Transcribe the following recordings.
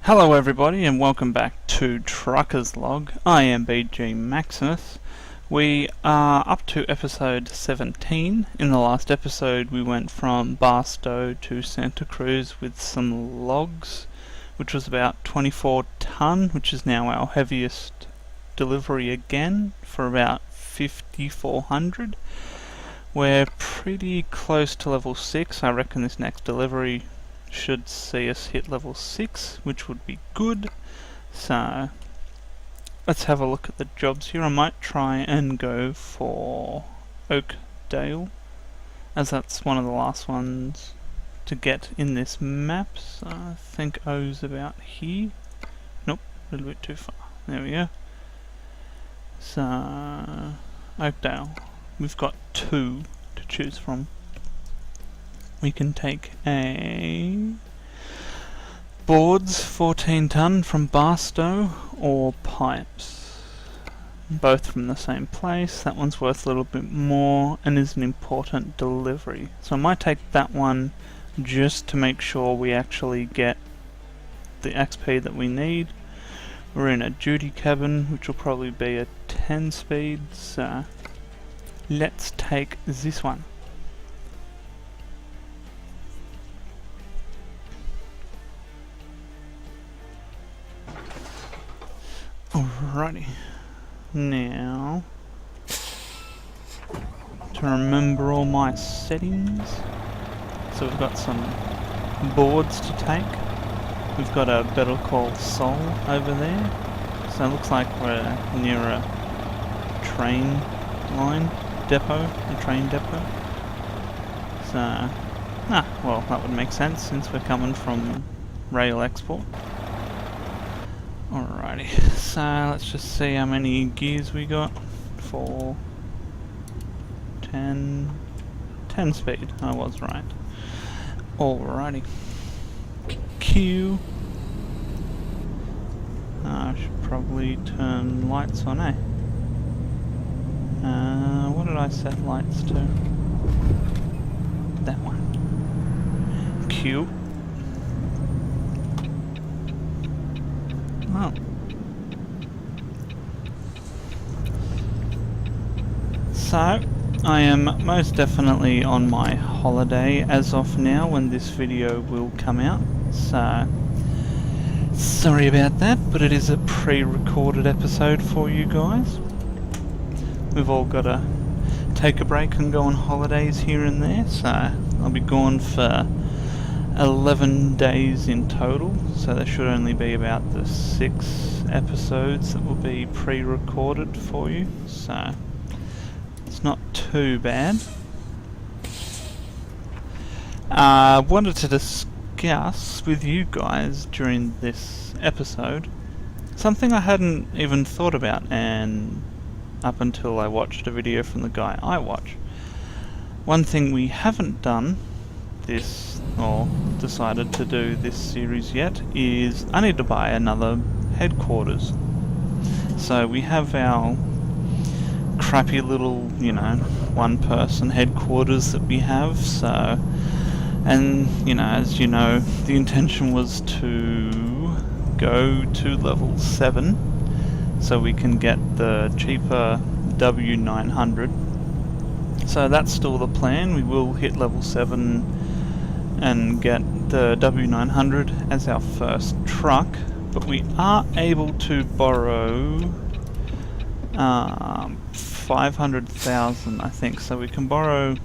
Hello everybody and welcome back to Trucker's Log. I am BGMaximus. We are up to episode 17. In the last episode we went from Barstow to Santa Cruz with some logs, which was about 24 ton, which is now our heaviest delivery again, for about 5,400. We're pretty close to level 6. I reckon this next delivery should see us hit level 6, which would be good. So let's have a look at the jobs here. I might try and go for Oakdale, as that's one of the last ones to get in this map. So I think O's about here. Nope, a little bit too far. There we go. So Oakdale, we've got 2 to choose from. We can take a boards 14 ton from Barstow or pipes, both from the same place. That one's worth a little bit more and is an important delivery, so I might take that one just to make sure we actually get the XP that we need. We're in a duty cabin, which will probably be a 10 speed, so let's take this one. Alrighty, now to remember all my settings, so we've got some boards to take. We've got a Better Call Saul over there, so it looks like we're near a train line depot, a train depot. So, well, that would make sense since we're coming from rail export. Alrighty, so let's just see how many gears we got. 4, 10 speed, I was right. Alrighty. Q. I should probably turn lights on, eh? What did I set lights to? That one. Q. Oh. So, I am most definitely on my holiday as of now when this video will come out, so sorry about that, but it is a pre-recorded episode for you guys. We've all got to take a break and go on holidays here and there, so I'll be gone for 11 days in total, so there should only be about the 6 episodes that will be pre-recorded for you, so it's not too bad. I wanted to discuss with you guys during this episode something I hadn't even thought about, and up until I watched a video from the guy I watch. One thing we haven't done this, or decided to do this series yet, is I need to buy another headquarters. So we have our crappy little, you know, 1-person headquarters that we have, so, and you know, as you know, the intention was to go to level 7 so we can get the cheaper W900. So that's still the plan. We will hit level 7 and get the W900 as our first truck, but we are able to borrow 500,000, I think, so we can borrow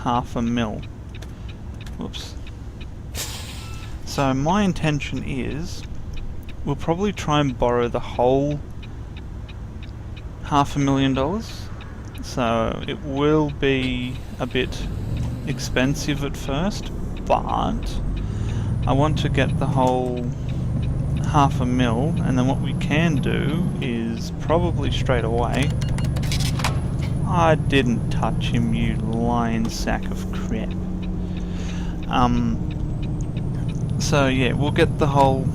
$500,000. Whoops. So my intention is we'll probably try and borrow the whole $500,000. So it will be a bit expensive at first, but I want to get the whole $500,000, and then what we can do is probably straight away. I didn't touch him, you lying sack of crap. So yeah, we'll get the whole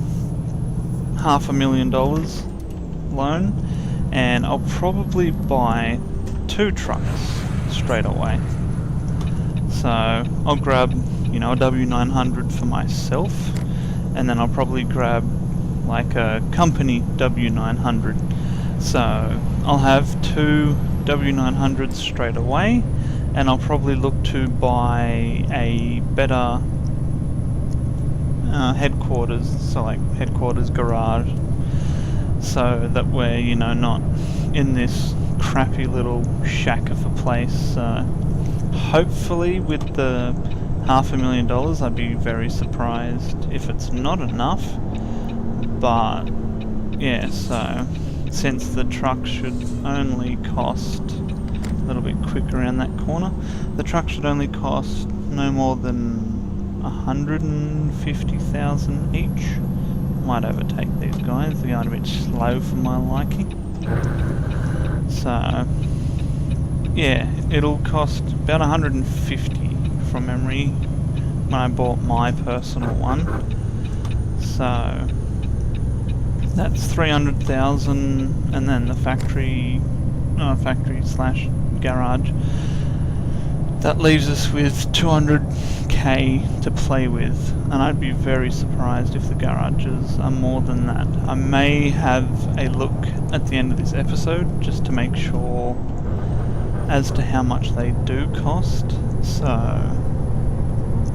$500,000 loan, and I'll probably buy 2 trucks straight away. So I'll grab, you know, a W900 for myself, and then I'll probably grab like a company W900. So I'll have 2 W900s straight away, and I'll probably look to buy a better headquarters, so like headquarters garage, so that we're, you know, not in this crappy little shack of a place. Hopefully with the $500,000, I'd be very surprised if it's not enough. But yeah, so since the truck should only cost a little bit quick around that corner, the truck should only cost no more than 150,000 each. Might overtake these guys, they're going a bit slow for my liking. So yeah, it'll cost about 150 from memory when I bought my personal one. So that's 300,000, and then the factory slash garage, that leaves us with 200k to play with, and I'd be very surprised if the garages are more than that. I may have a look at the end of this episode just to make sure as to how much they do cost, so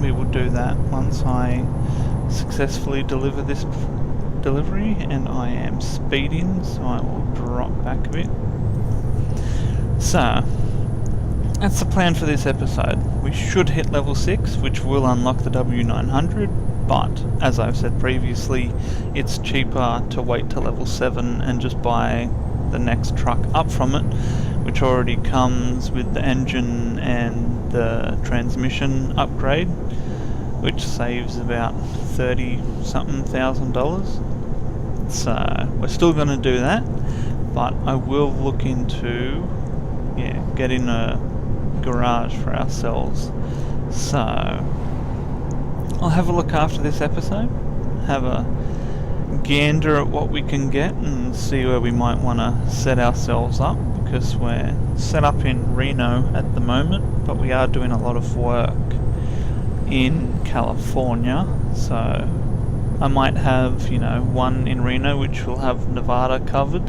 we will do that once I successfully deliver this delivery, and I am speeding, so I will drop back a bit. So that's the plan for this episode. We should hit level 6, which will unlock the W900, but as I've said previously, it's cheaper to wait till level 7 and just buy the next truck up from it, which already comes with the engine and the transmission upgrade, which saves about $30-something thousand. So we're still going to do that, but I will look into getting a garage for ourselves. So I'll have a look after this episode, have a gander at what we can get and see where we might want to set ourselves up, because we're set up in Reno at the moment, but we are doing a lot of work in California, so I might have, you know, one in Reno which will have Nevada covered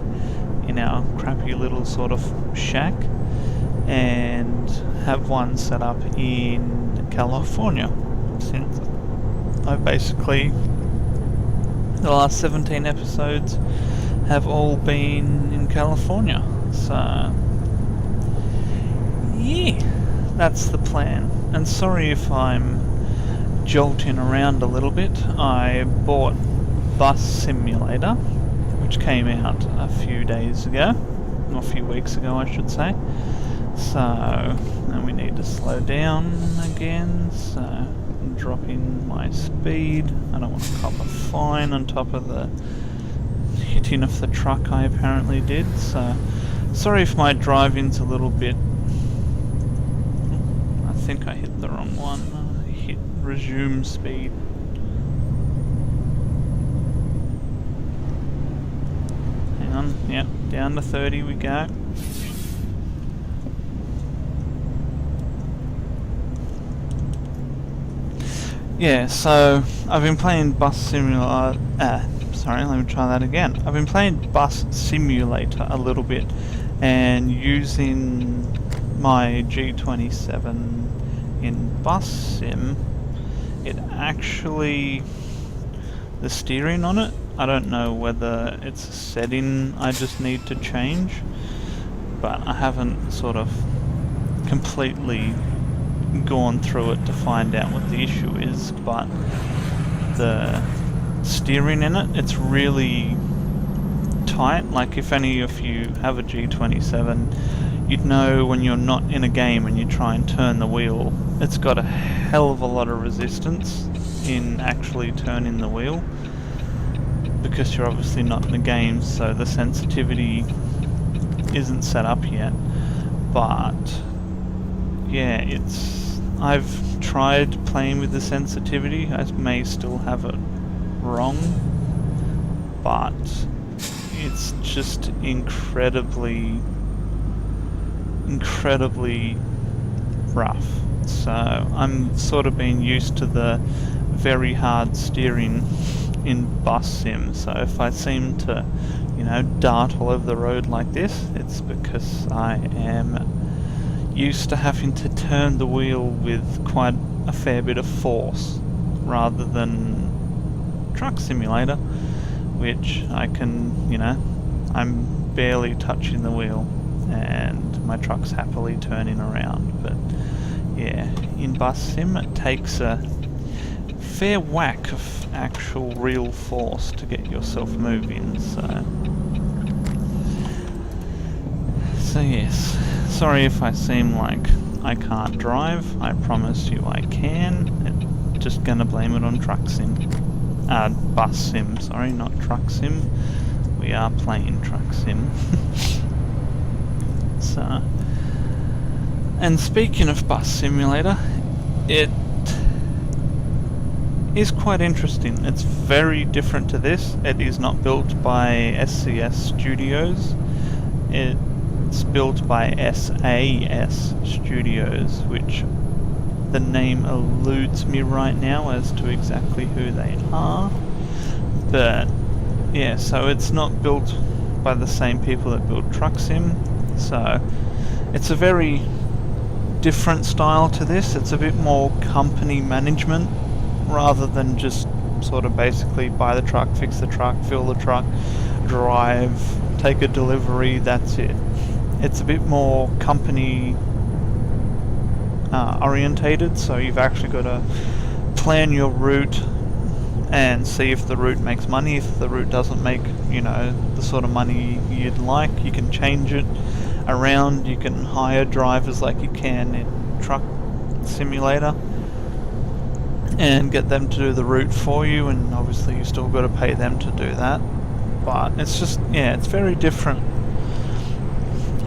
in our crappy little sort of shack, and have one set up in California, since I basically, the last 17 episodes have all been in California. So yeah, that's the plan. And sorry if I'm jolting around a little bit. I bought Bus Simulator, which came out a few days ago, or a few weeks ago I should say. So, and we need to slow down again, so I'm dropping my speed. I don't want to cop a fine on top of the hitting of the truck I apparently did, so sorry if my driving's a little bit... I think I hit the wrong one. I hit resume speed. Hang on, yep, down to 30 we go. Yeah, so I've been playing Bus Simulator. Sorry, let me try that again. I've been playing Bus Simulator a little bit, and using my G27 in Bus Sim, it actually, the steering on it, I don't know whether it's a setting I just need to change, but I haven't sort of completely gone through it to find out what the issue is, but the steering in it, it's really tight. Like if any of you have a G27, you'd know when you're not in a game and you try and turn the wheel, it's got a hell of a lot of resistance in actually turning the wheel, because you're obviously not in the game, so the sensitivity isn't set up yet. But yeah, I've tried playing with the sensitivity. I may still have it wrong, but it's just incredibly rough. So I'm sort of being used to the very hard steering in bus sim, so if I seem to, you know, dart all over the road like this, it's because I am used to having to turn the wheel with quite a fair bit of force, rather than Truck Simulator, which I can, you know, I'm barely touching the wheel and my truck's happily turning around. But yeah, in bus sim it takes a fair whack of actual real force to get yourself moving, so yes, sorry if I seem like I can't drive. I promise you I can. I'm just gonna blame it on truck sim. Bus sim, sorry, not truck sim. We are playing truck sim. So, and speaking of bus simulator, it is quite interesting. It's very different to this. It is not built by SCS Studios. It's built by SAS Studios, which the name eludes me right now as to exactly who they are. But yeah, so it's not built by the same people that build Truck Sim. So it's a very different style to this. It's a bit more company management rather than just sort of basically buy the truck, fix the truck, fill the truck, drive, take a delivery, that's it. It's a bit more company orientated, so you've actually got to plan your route and see if the route makes money. If the route doesn't make, you know, the sort of money you'd like, you can change it around. You can hire drivers like you can in Truck Simulator and get them to do the route for you, and obviously you still got to pay them to do that. But it's just, yeah, it's very different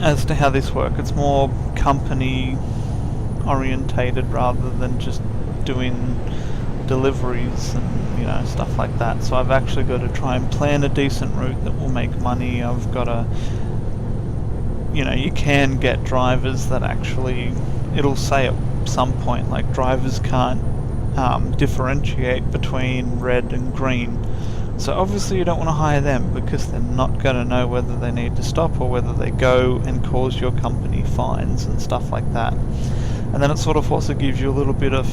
as to how this works. It's more company orientated rather than just doing deliveries and, you know, stuff like that. So I've actually got to try and plan a decent route that will make money. I've got to, you know, you can get drivers that actually, it'll say at some point, like, drivers can't differentiate between red and green. So obviously you don't want to hire them because they're not going to know whether they need to stop or whether they go and cause your company fines and stuff like that. And then it sort of also gives you a little bit of,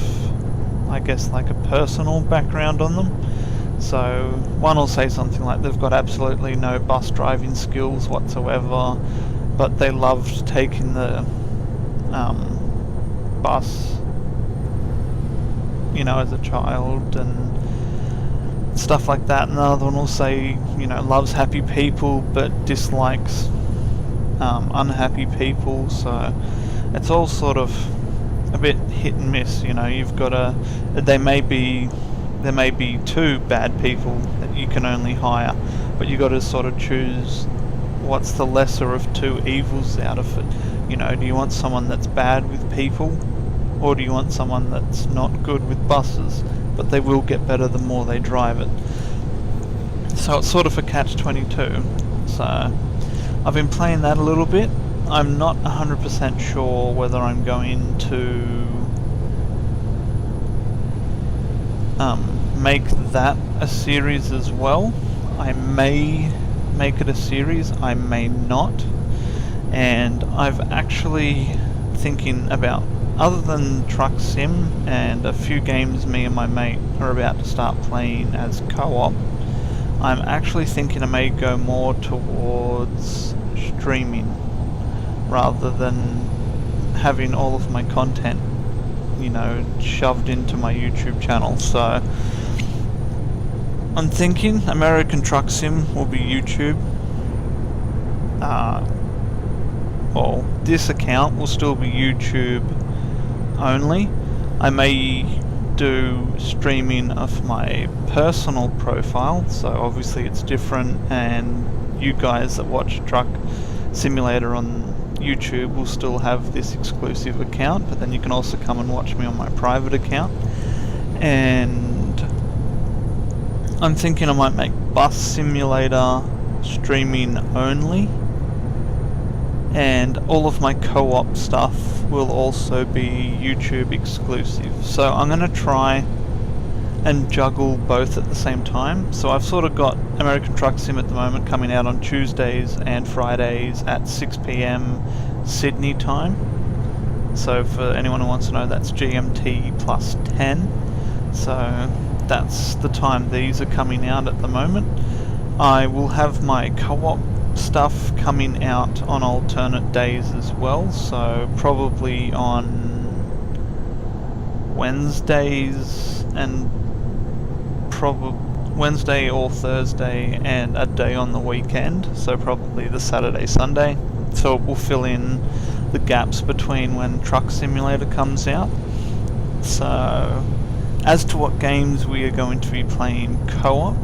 I guess, like a personal background on them. So one will say something like they've got absolutely no bus driving skills whatsoever, but they loved taking the bus, you know, as a child and stuff like that. And another one will say, you know, loves happy people but dislikes unhappy people. So it's all sort of a bit hit and miss, you know. You've got to, there may be two bad people that you can only hire, but you got to sort of choose what's the lesser of two evils out of it. You know, do you want someone that's bad with people, or do you want someone that's not good with buses, but they will get better the more they drive it? So it's sort of a catch-22. So I've been playing that a little bit. I'm not 100% sure whether I'm going to make that a series as well. I may make it a series, I may not. And I've actually thinking about, other than Truck Sim and a few games me and my mate are about to start playing as co-op, I'm actually thinking I may go more towards streaming rather than having all of my content, you know, shoved into my YouTube channel. So I'm thinking American Truck Sim will be YouTube. Well, this account will still be YouTube only. I may do streaming of my personal profile, so obviously it's different, and you guys that watch Truck Simulator on YouTube will still have this exclusive account, but then you can also come and watch me on my private account. And I'm thinking I might make Bus Simulator streaming only, and all of my co-op stuff will also be YouTube exclusive. So I'm going to try and juggle both at the same time. So I've sort of got American Truck Sim at the moment coming out on Tuesdays and Fridays at 6 PM Sydney time. So for anyone who wants to know, that's GMT plus 10. So that's the time these are coming out at the moment. I will have my co-op stuff coming out on alternate days as well, so probably on Wednesdays and Wednesday or Thursday and a day on the weekend, so probably the Saturday, Sunday. So it will fill in the gaps between when Truck Simulator comes out. So as to what games we are going to be playing co-op,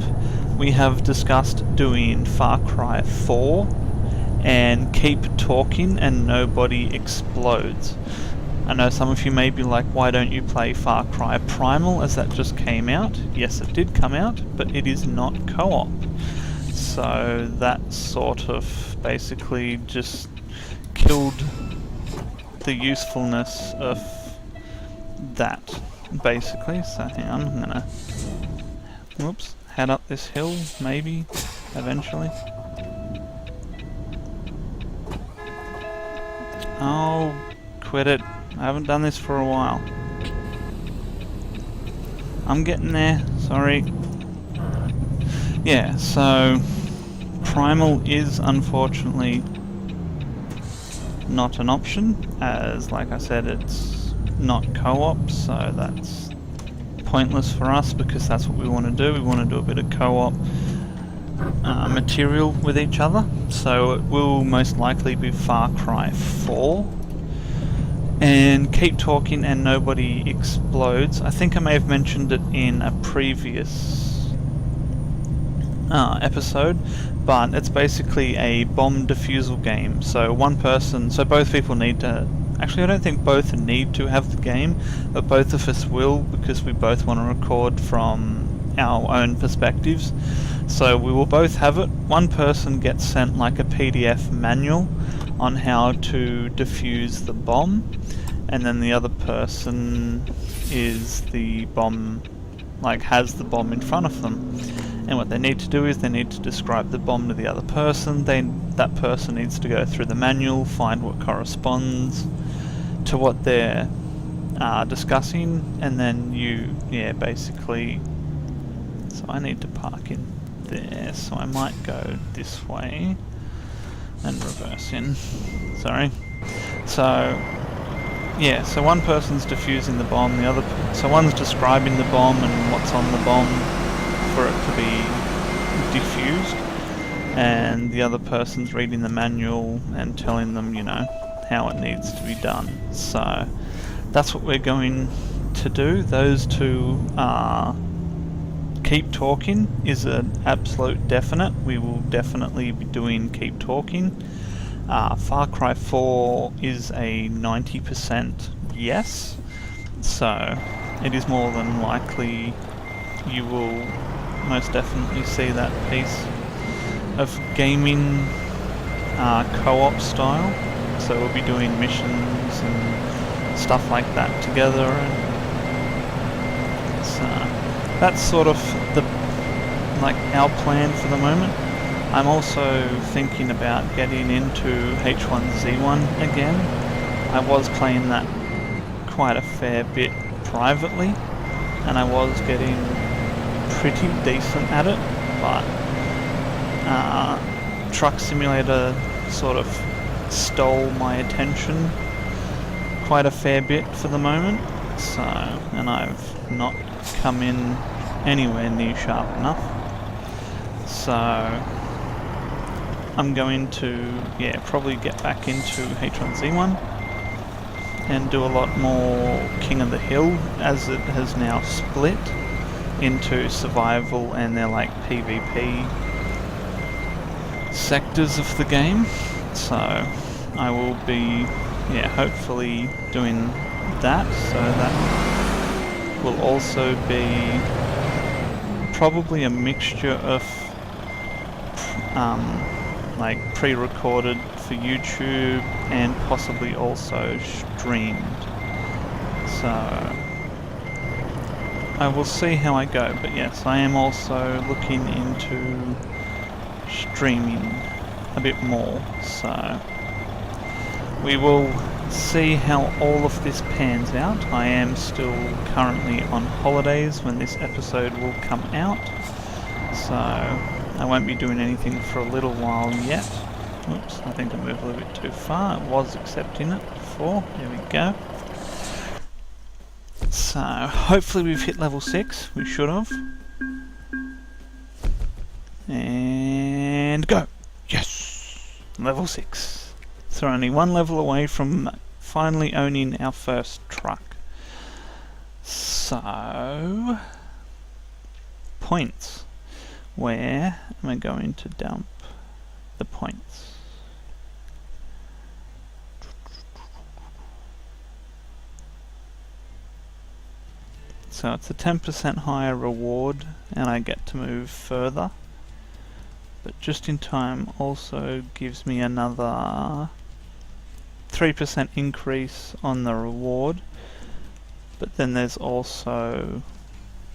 we have discussed doing Far Cry 4 and Keep Talking and Nobody Explodes. I know some of you may be like, why don't you play Far Cry Primal, as that just came out? Yes, it did come out, but it is not co-op. So that sort of basically just killed the usefulness of that, basically. So hang on, I'm gonna head up this hill, maybe, eventually. Oh, quit it. I haven't done this for a while. I'm getting there, sorry. Yeah, so Primal is unfortunately not an option, as like I said, it's not co-op, so that's pointless for us because that's what we want to do. We want to do a bit of co-op material with each other, so it will most likely be Far Cry 4. And Keep Talking and Nobody Explodes. I think I may have mentioned it in a previous episode, but it's basically a bomb defusal game. So both people need to... Actually, I don't think both need to have the game, but both of us will, because we both want to record from our own perspectives. So we will both have it. One person gets sent like a PDF manual on how to defuse the bomb, and then the other person is the bomb, like has the bomb in front of them. And what they need to do is they need to describe the bomb to the other person. That person needs to go through the manual, find what corresponds to what they're discussing, and then basically. So I need to park in there, so I might go this way and reverse in. Sorry. So yeah, so one person's defusing the bomb, so one's describing the bomb and what's on the bomb for it to be diffused, and the other person's reading the manual and telling them, how it needs to be done. So that's what we're going to do. Those two are... Keep Talking is an absolute definite. We will definitely be doing Keep Talking. Far Cry 4 is a 90% yes, so it is more than likely you will most definitely see that piece of gaming co-op style. So we'll be doing missions and stuff like that together, and that's sort of our plan for the moment. I'm also thinking about getting into H1Z1 again. I was playing that quite a fair bit privately, and I was getting pretty decent at it, but Truck Simulator sort of stole my attention quite a fair bit for the moment, and I've not come in anywhere near sharp enough. So I'm going to probably get back into H1Z1 and do a lot more King of the Hill, as it has now split into survival and they're like PvP sectors of the game. So I will be hopefully doing that, so that will also be probably a mixture of pre-recorded for YouTube and possibly also streamed. So I will see how I go, but yes, I am also looking into streaming a bit more, so we will see how all of this pans out. I am still currently on holidays when this episode will come out, so I won't be doing anything for a little while yet. Oops, I think I moved a little bit too far. I was accepting it before. There we go. So, hopefully we've hit level 6. We should have. And go! Yes! Level 6. So we're only one level away from finally owning our first truck. So... points. Where am I going to dump the points? So it's a 10% higher reward and I get to move further. But just in time also gives me another 3% increase on the reward. But then there's also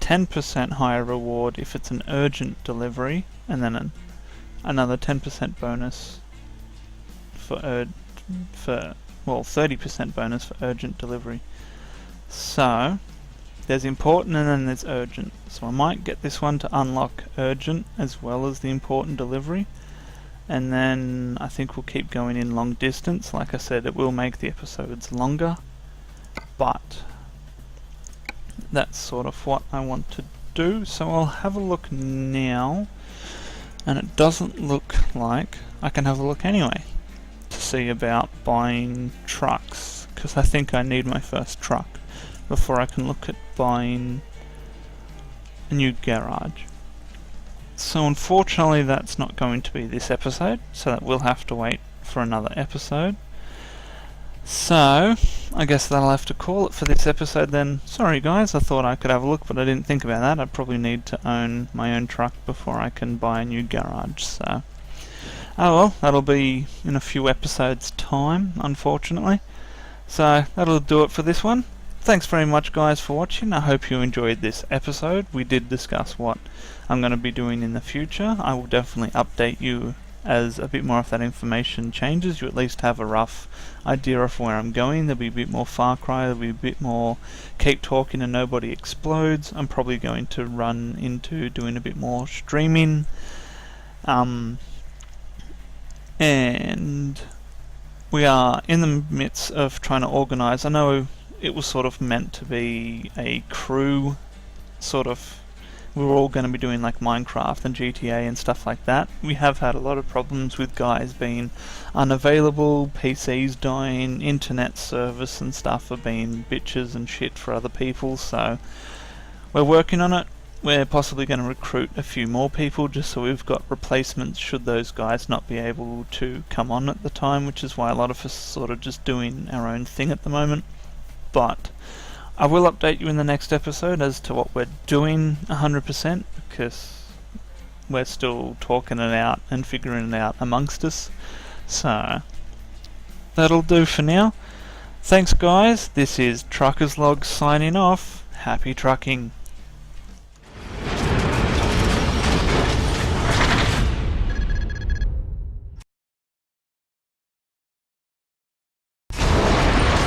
10% higher reward if it's an urgent delivery, and then another 10% bonus for 30% bonus for urgent delivery. So there's important and then there's urgent. So I might get this one to unlock urgent as well as the important delivery. And then I think we'll keep going in long distance. Like I said, it will make the episodes longer. But that's sort of what I want to do. So I'll have a look now. And it doesn't look like I can have a look anyway to see about buying trucks. Because I think I need my first truck before I can look at buying a new garage. So unfortunately that's not going to be this episode, so that we'll have to wait for another episode. So I guess that'll have to call it for this episode then. Sorry guys, I thought I could have a look, but I didn't think about that. I probably need to own my own truck before I can buy a new garage, so... oh well, that'll be in a few episodes time, unfortunately. So that'll do it for this one. Thanks very much guys for watching. I hope you enjoyed this episode. We did discuss what I'm going to be doing in the future. I will definitely update you as a bit more of that information changes. You at least have a rough idea of where I'm going. There'll be a bit more Far Cry, there'll be a bit more Keep Talking and Nobody Explodes. I'm probably going to run into doing a bit more streaming. And we are in the midst of trying to organise. I know it was sort of meant to be a crew sort of, we were all going to be doing like Minecraft and GTA and stuff like that. We have had a lot of problems with guys being unavailable, PCs dying, internet service and stuff have been bitches and shit for other people, so we're working on it. We're possibly going to recruit a few more people just so we've got replacements should those guys not be able to come on at the time, which is why a lot of us are sort of just doing our own thing at the moment. But I will update you in the next episode as to what we're doing 100%, because we're still talking it out and figuring it out amongst us. So that'll do for now. Thanks guys, this is Truckers Log signing off. Happy trucking.